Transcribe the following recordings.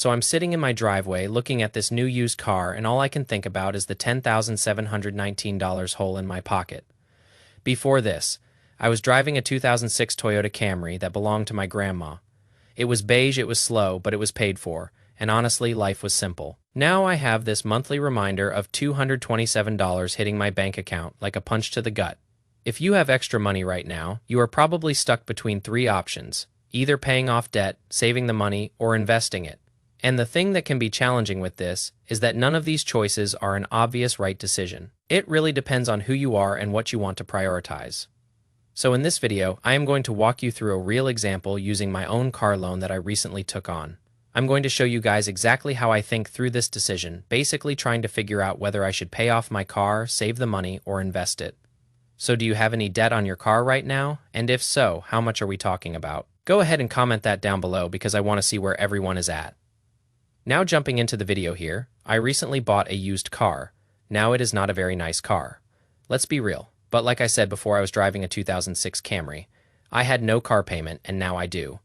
So I'm sitting in my driveway looking at this new used car, and all I can think about is the $10,719 hole in my pocket. Before this, I was driving a 2006 Toyota Camry that belonged to my grandma. It was beige, it was slow, but it was paid for, and honestly, life was simple. Now I have this monthly reminder of $227 hitting my bank account like a punch to the gut. If you have extra money right now, you are probably stuck between three options: either paying off debt, saving the money, or investing it. And the thing that can be challenging with this is that none of these choices are an obvious right decision. It really depends on who you are and what you want to prioritize. So in this video, I am going to walk you through a real example using my own car loan that I recently took on. I'm going to show you guys exactly how I think through this decision, basically trying to figure out whether I should pay off my car, save the money, or invest it. So do you have any debt on your car right now? And if so, how much are we talking about? Go ahead and comment that down below because I want to see where everyone is at. Now jumping into the video here, I recently bought a used car. Now it is not a very nice car. Let's be real, but like I said before, I was driving a 2006 Camry. I had no car payment and now I do.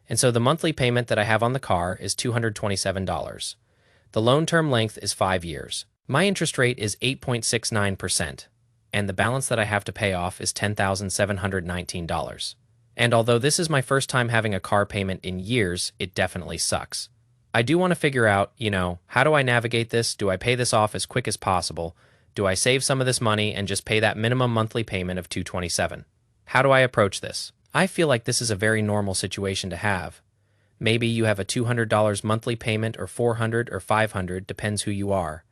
And so the monthly payment that I have on the car is $227. The loan term length is 5 years. My interest rate is 8.69%, and the balance that I have to pay off is $10,719. And although this is my first time having a car payment in years, it definitely sucks. I do want to figure out, how do I navigate this? Do I pay this off as quick as possible? Do I save some of this money and just pay that minimum monthly payment of $227? How do I approach this? I feel like this is a very normal situation to have. Maybe you have a $200 monthly payment or $400 or $500, depends who you are.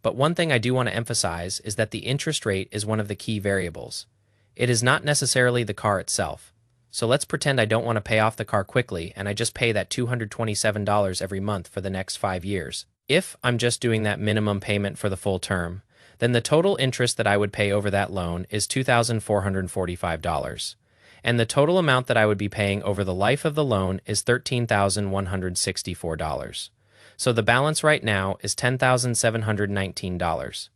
But one thing I do want to emphasize is that the interest rate is one of the key variables. It is not necessarily the car itself. So let's pretend I don't want to pay off the car quickly and I just pay that $227 every month for the next 5 years. If I'm just doing that minimum payment for the full term, then the total interest that I would pay over that loan is $2,445. And the total amount that I would be paying over the life of the loan is $13,164. So the balance right now is $10,719.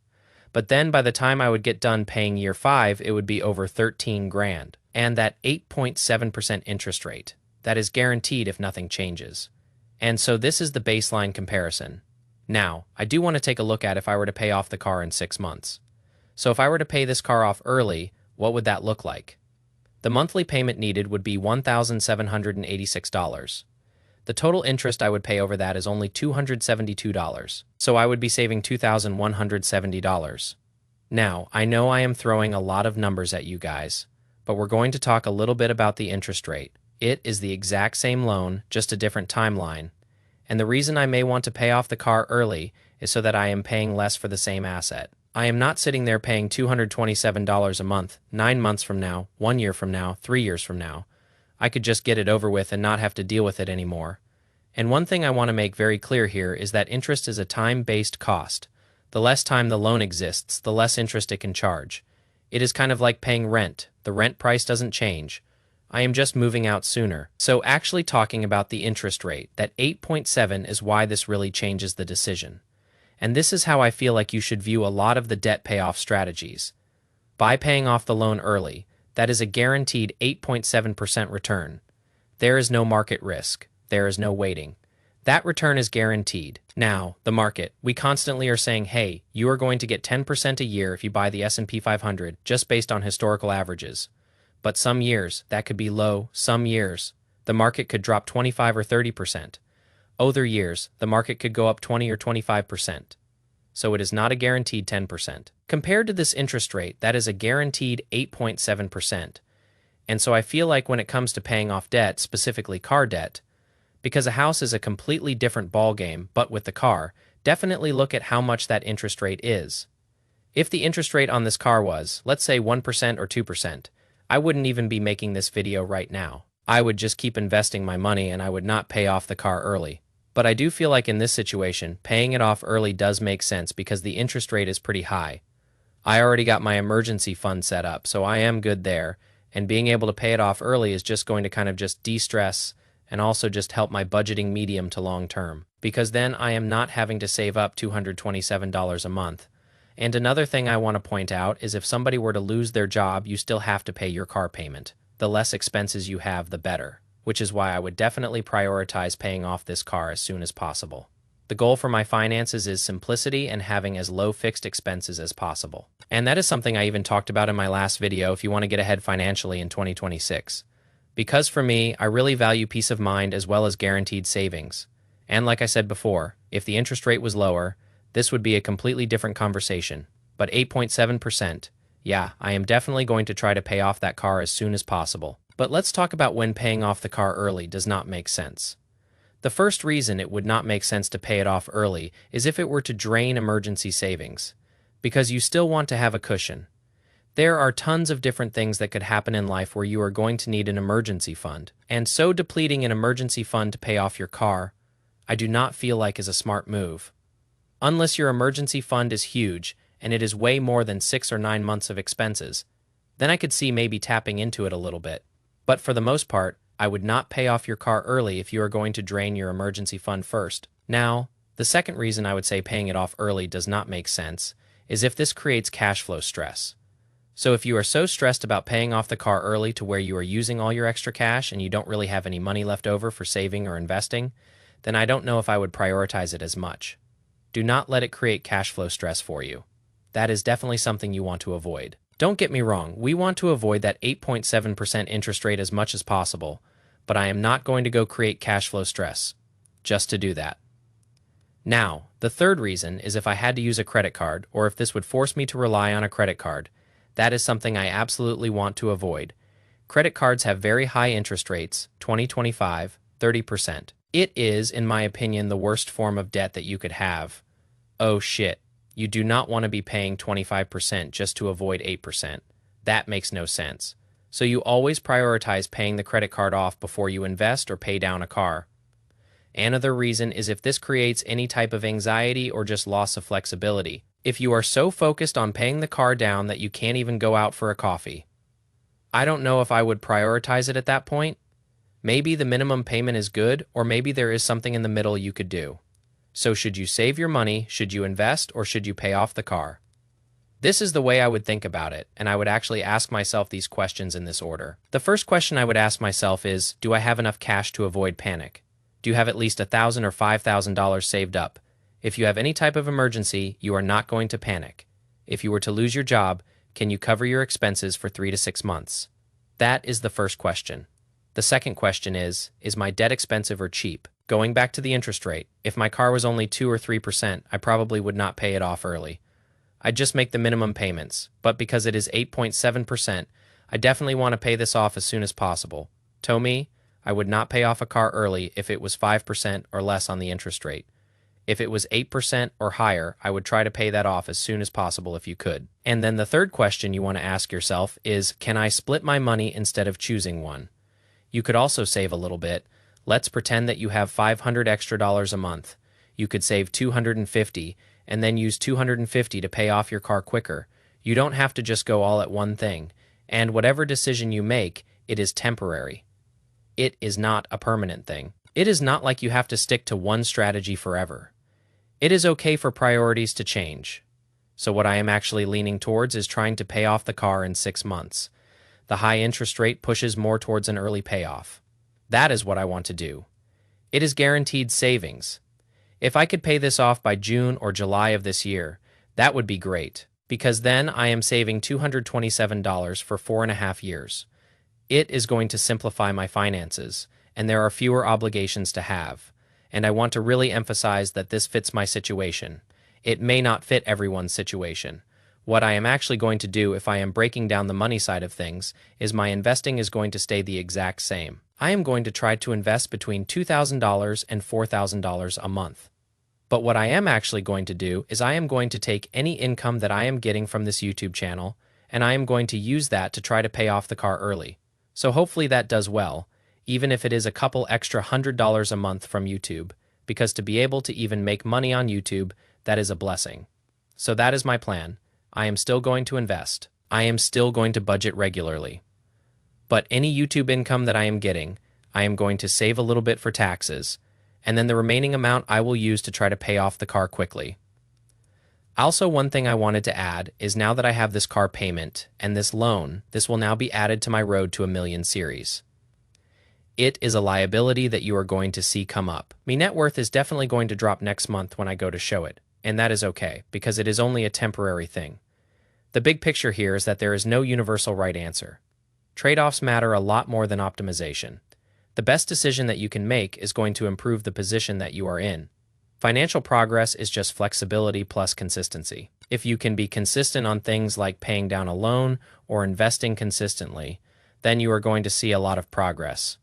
But then by the time I would get done paying year 5, it would be over 13 grand. And that 8.7% interest rate, that is guaranteed if nothing changes. And so this is the baseline comparison. Now, I do want to take a look at if I were to pay off the car in 6 months. So if I were to pay this car off early, what would that look like? The monthly payment needed would be $1,786. The total interest I would pay over that is only $272. So I would be saving $2,170. Now, I know I am throwing a lot of numbers at you guys, but we're going to talk a little bit about the interest rate. It is the exact same loan, just a different timeline. And the reason I may want to pay off the car early is so that I am paying less for the same asset. I am not sitting there paying $227 a month, 9 months from now, 1 year from now, 3 years from now. I could just get it over with and not have to deal with it anymore. And one thing I want to make very clear here is that interest is a time-based cost. The less time the loan exists, the less interest it can charge. It is kind of like paying rent. The rent price doesn't change. I am just moving out sooner. So actually talking about the interest rate, that 8.7 is why this really changes the decision. And this is how I feel like you should view a lot of the debt payoff strategies. By paying off the loan early, that is a guaranteed 8.7% return. There is no market risk. There is no waiting. That return is guaranteed. Now, the market. We constantly are saying, hey, you are going to get 10% a year if you buy the S&P 500 just based on historical averages. But some years, that could be low. Some years, the market could drop 25 or 30%. Other years, the market could go up 20 or 25%. So it is not a guaranteed 10%. Compared to this interest rate, that is a guaranteed 8.7%. And so I feel like when it comes to paying off debt, specifically car debt, because a house is a completely different ballgame, but with the car, definitely look at how much that interest rate is. If the interest rate on this car was, let's say 1% or 2%, I wouldn't even be making this video right now. I would just keep investing my money and I would not pay off the car early. But I do feel like in this situation, paying it off early does make sense because the interest rate is pretty high. I already got my emergency fund set up, so I am good there, and being able to pay it off early is just going to kind of just de-stress and also just help my budgeting medium to long term, because then I am not having to save up $227 a month. And another thing I want to point out is if somebody were to lose their job, you still have to pay your car payment. The less expenses you have, the better. which is why I would definitely prioritize paying off this car as soon as possible. The goal for my finances is simplicity and having as low fixed expenses as possible. And that is something I even talked about in my last video if you want to get ahead financially in 2026. Because for me, I really value peace of mind as well as guaranteed savings. And like I said before, if the interest rate was lower, this would be a completely different conversation. But 8.7%, yeah, I am definitely going to try to pay off that car as soon as possible. But let's talk about when paying off the car early does not make sense. The first reason it would not make sense to pay it off early is if it were to drain emergency savings, because you still want to have a cushion. There are tons of different things that could happen in life where you are going to need an emergency fund, and so depleting an emergency fund to pay off your car, I do not feel like is a smart move. Unless your emergency fund is huge and it is way more than 6 or 9 months of expenses, then I could see maybe tapping into it a little bit. But for the most part, I would not pay off your car early if you are going to drain your emergency fund first. Now, the second reason I would say paying it off early does not make sense is if this creates cash flow stress. So if you are so stressed about paying off the car early to where you are using all your extra cash and you don't really have any money left over for saving or investing, then I don't know if I would prioritize it as much. Do not let it create cash flow stress for you. That is definitely something you want to avoid. Don't get me wrong, we want to avoid that 8.7% interest rate as much as possible, but I am not going to go create cash flow stress just to do that. Now, the third reason is if I had to use a credit card or if this would force me to rely on a credit card. That is something I absolutely want to avoid. Credit cards have very high interest rates, 20, 25, 30%. It is, in my opinion, the worst form of debt that you could have. Oh shit. You do not want to be paying 25% just to avoid 8%. That makes no sense. So you always prioritize paying the credit card off before you invest or pay down a car. Another reason is if this creates any type of anxiety or just loss of flexibility. If you are so focused on paying the car down that you can't even go out for a coffee. I don't know if I would prioritize it at that point. Maybe the minimum payment is good, or maybe there is something in the middle you could do. So should you save your money, should you invest, or should you pay off the car? This is the way I would think about it, and I would actually ask myself these questions in this order. The first question I would ask myself is, do I have enough cash to avoid panic? Do you have at least $1,000 or $5,000 saved up? If you have any type of emergency, you are not going to panic. If you were to lose your job, can you cover your expenses for 3 to 6 months? That is the first question. The second question is my debt expensive or cheap? Going back to the interest rate, if my car was only 2 or 3%, I probably would not pay it off early. I'd just make the minimum payments, but because it is 8.7%, I definitely want to pay this off as soon as possible. To me, I would not pay off a car early if it was 5% or less on the interest rate. If it was 8% or higher, I would try to pay that off as soon as possible if you could. And then the third question you want to ask yourself is, can I split my money instead of choosing one? You could also save a little bit. Let's pretend that you have $500 extra a month. You could save $250 and then use $250 to pay off your car quicker. You don't have to just go all at one thing. And whatever decision you make, it is temporary. It is not a permanent thing. It is not like you have to stick to one strategy forever. It is okay for priorities to change. So what I am actually leaning towards is trying to pay off the car in 6 months. The high interest rate pushes more towards an early payoff. That is what I want to do. It is guaranteed savings. If I could pay this off by June or July of this year, that would be great, because then I am saving $227 for 4.5 years. It is going to simplify my finances, and there are fewer obligations to have. And I want to really emphasize that this fits my situation. It may not fit everyone's situation. What I am actually going to do if I am breaking down the money side of things is my investing is going to stay the exact same. I am going to try to invest between $2,000 and $4,000 a month. But what I am actually going to do is I am going to take any income that I am getting from this YouTube channel, and I am going to use that to try to pay off the car early. So hopefully that does well, even if it is a couple extra $100 a month from YouTube, because to be able to even make money on YouTube, that is a blessing. So that is my plan. I am still going to invest. I am still going to budget regularly. But any YouTube income that I am getting, I am going to save a little bit for taxes, and then the remaining amount I will use to try to pay off the car quickly. Also, one thing I wanted to add is now that I have this car payment and this loan, this will now be added to my Road to a Million series. It is a liability that you are going to see come up. My net worth is definitely going to drop next month when I go to show it, and that is okay, because it is only a temporary thing. The big picture here is that there is no universal right answer. Trade-offs matter a lot more than optimization. The best decision that you can make is going to improve the position that you are in. Financial progress is just flexibility plus consistency. If you can be consistent on things like paying down a loan or investing consistently, then you are going to see a lot of progress.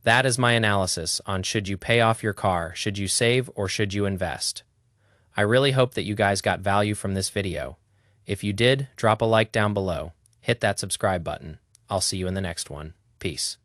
That is my analysis on should you pay off your car, should you save, or should you invest. I really hope that you guys got value from this video. If you did, drop a like down below. Hit that subscribe button. I'll see you in the next one. Peace.